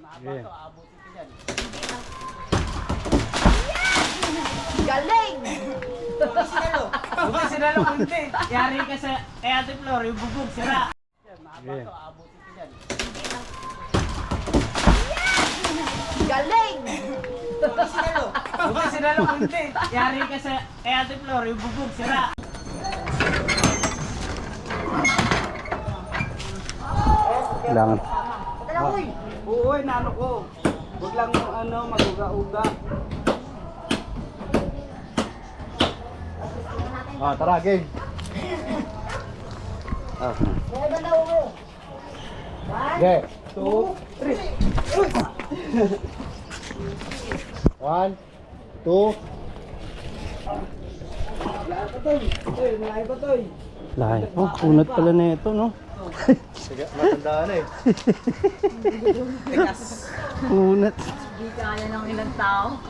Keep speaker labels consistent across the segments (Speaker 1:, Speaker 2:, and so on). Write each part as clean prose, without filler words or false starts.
Speaker 1: Yeah.
Speaker 2: Galing!
Speaker 3: Buti sinalo kunti. Yari ka sa kay Ate Flor, yung bubog sira.
Speaker 1: Yeah.
Speaker 2: Galing!
Speaker 3: Buti sinalo kunti. Yari ka sa kay Ate Flor, yung bubog sira.
Speaker 1: Kailangan.
Speaker 3: Oo, naano ko. Huwag lang mag-uga-uga.
Speaker 1: Ah, tara, game. Ah. Okay. 2, 3. 1, 2.
Speaker 3: Malayo pa to.
Speaker 1: Lahat. Oh, kunat pala na ito, no?
Speaker 4: Sige, matandaan na eh.
Speaker 1: Kunat.
Speaker 2: Hindi kaya ng ilang tao.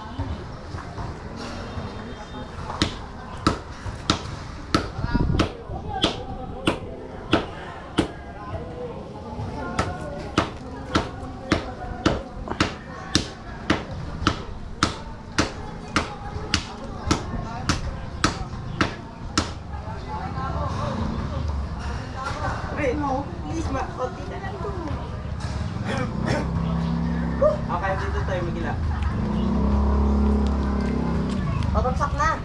Speaker 3: Please, konti na lang to. Okay, dito tayo magila.
Speaker 2: Babagsak na.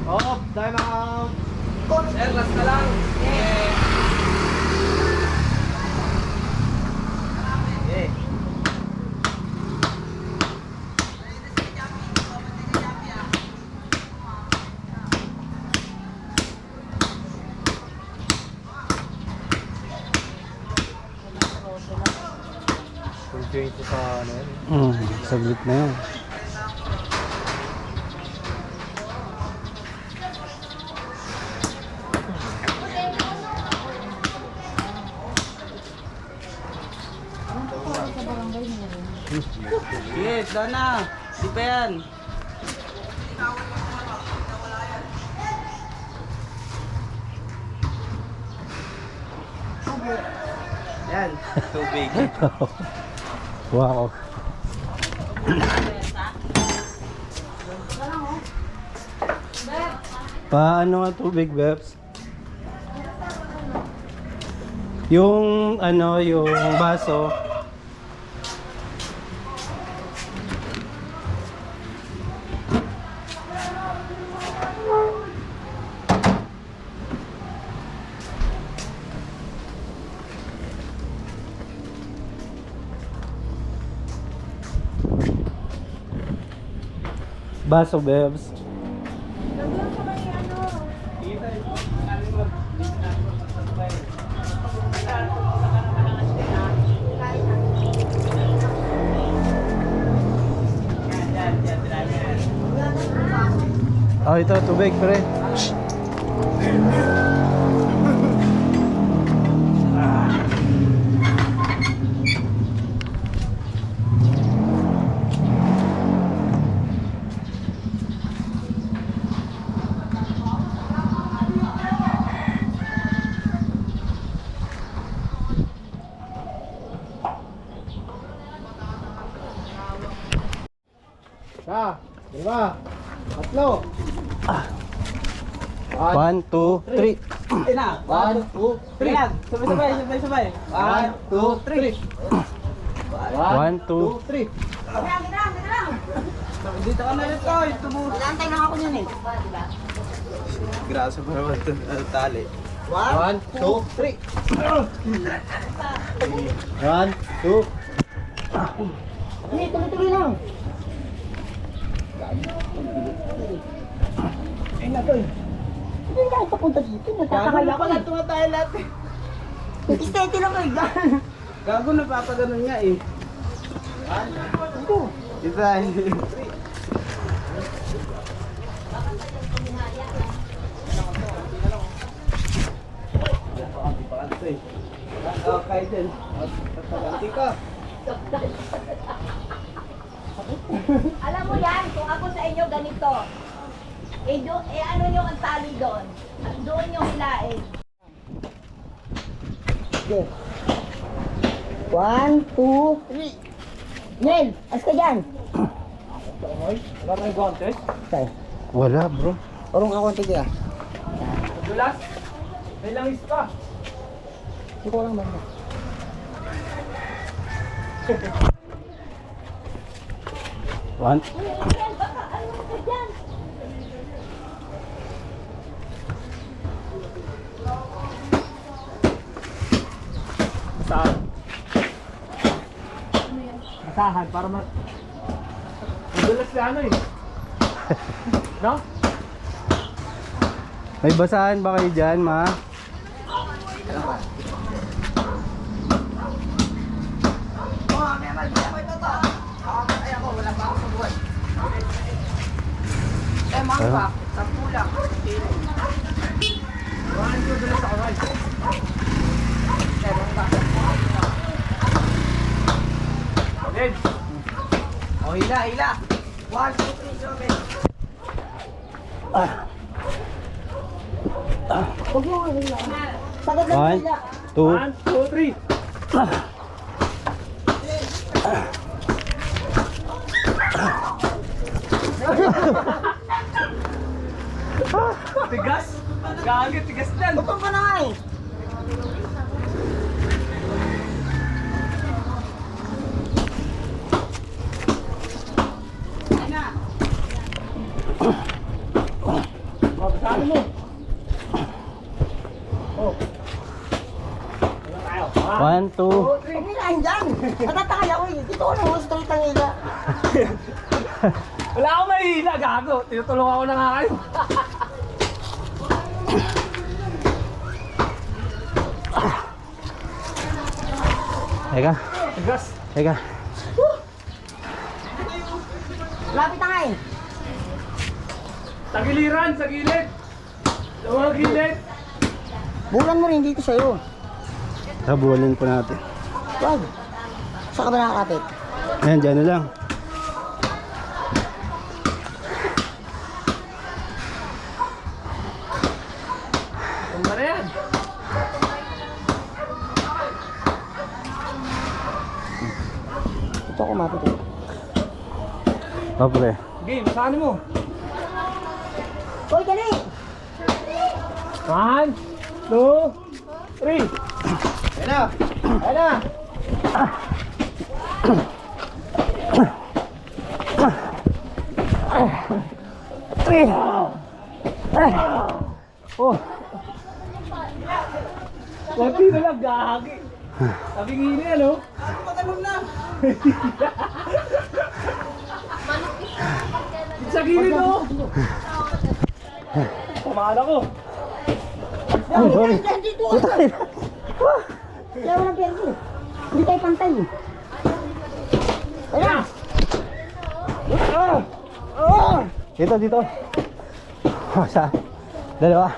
Speaker 4: Oh, time out.
Speaker 3: Sir, last na lang.
Speaker 4: Okay. Full change sa ano yan.
Speaker 1: Saglit na yan.
Speaker 3: Yes, doon na. Di pa yan. Yan, tubig.
Speaker 1: Wow. Paano nga tubig, Beps? Yung ano, yung baso. Baso, Bebs. Oh, ito, tubig, pre.
Speaker 4: Isa, dalawa, tatlo.
Speaker 1: 1, 2, 3.
Speaker 3: Na.
Speaker 4: 1, 2, 3.
Speaker 3: Yan, sabay-sabay.
Speaker 4: 1, 2, 3.
Speaker 1: 1, 2.
Speaker 4: 3.
Speaker 3: Dito ka na rin to.
Speaker 2: Ilantay lang ako niyan eh.
Speaker 3: Grasa pa naman ito. Tali.
Speaker 4: 1, 2, 3. 1, 2.
Speaker 2: Hindi, tuloy-tuloy lang.
Speaker 3: Ay na to eh.
Speaker 2: Hindi tayo papunta dito. Nagkakakaya ko na.
Speaker 3: Tuwa tayo lahat eh.
Speaker 2: Steady lang kayo.
Speaker 3: Gago na papaganon nga eh. Dito tayo.
Speaker 4: Okay din. Ganti ka.
Speaker 5: Alam mo yan, kung ako sa inyo ganito, ano nyo ang tali doon? Doon nyo hilain.
Speaker 2: Okay. 1, 2, 3. Nel, as ka dyan.
Speaker 3: Wala tayong contest?
Speaker 2: Okay.
Speaker 1: Wala bro.
Speaker 2: Orong ako ang tigil.
Speaker 3: Dulas? May langis pa.
Speaker 2: Hindi ko lang banda.
Speaker 1: One.
Speaker 5: Yan, baka ano ka dyan?
Speaker 3: Basahan. Basahan para ma... Madulas na ano eh. No?
Speaker 1: May basahan ba kayo dyan, ma?
Speaker 3: Mahan ko dulas ako guys. Red.
Speaker 2: O, hila, hila. 1, 2, 3, sobe. Huwag mo nga hila. Sagad lang
Speaker 1: One,
Speaker 2: hila.
Speaker 1: two.
Speaker 3: 1, 2, 3. Tigas? Gagawin, tigas yan.
Speaker 2: Butong ka na nga eh.
Speaker 3: O, basahan mo. Oh. Ano tayo?
Speaker 1: 1, 2.
Speaker 2: Huwag hilahin dyan. Natatakay ako eh. Dito ko na mo straight ang hila.
Speaker 3: Wala akong mahihila, gago. Tinutulungan ako na nga kayo.
Speaker 1: Teka,
Speaker 3: Tigas.
Speaker 1: teka.
Speaker 2: Lapit na nga eh.
Speaker 3: Sa giliran, sa gilid. Sa mga gilid.
Speaker 2: Bulan mo rin dito sa'yo.
Speaker 1: Habulin po natin.
Speaker 2: Wag. Saan ka ba nakakapit?
Speaker 1: Ayan, dyan na lang.
Speaker 3: Tumba na yan.
Speaker 2: Ito ako mapit eh.
Speaker 1: Oh, pre.
Speaker 3: Game, basahan mo.
Speaker 2: Hoy, dali!
Speaker 3: 1, 2, 3.
Speaker 4: Ayan na. Ayan na.
Speaker 1: Oh,
Speaker 3: Kunti na lang, gagi. Sabing hini, ano?
Speaker 2: Maganon na!
Speaker 3: Sa gilid, oh. Pamana ko.
Speaker 1: ay, sorry.
Speaker 2: Dyan, dito ka! Kaya walang pera eh. Hindi tayo pantay eh.
Speaker 3: Ayan.
Speaker 1: Dito, dito. Oh, isa. Dalawa.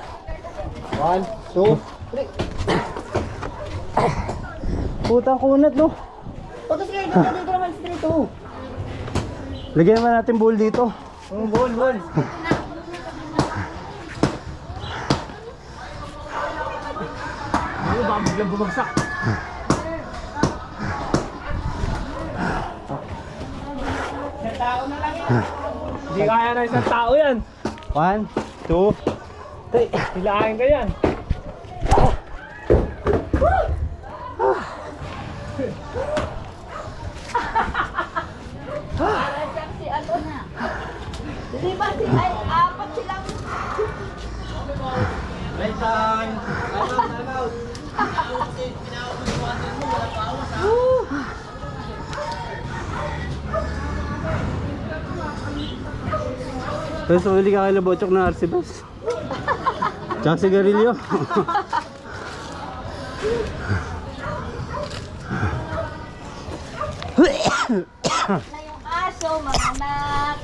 Speaker 4: 1, 2, 3.
Speaker 1: Putang kunat, no?
Speaker 2: Pagkas kayo, dito naman straight oh.
Speaker 1: Lagyan naman natin bowl dito.
Speaker 3: Bol, bol. Ano ba, biglang bumagsak? Isang tao na lang yan. Hindi kaya na isang tao yan.
Speaker 1: 1, 2, 3.
Speaker 3: Hilahin ka yan.
Speaker 5: Para siyang si ano na. Di ba si ay apat silang
Speaker 4: Right time. Time out.
Speaker 1: Tapos uli ka kay Labochok na RC-Bus. Tsaka sigarilyo.
Speaker 5: na yung aso, mga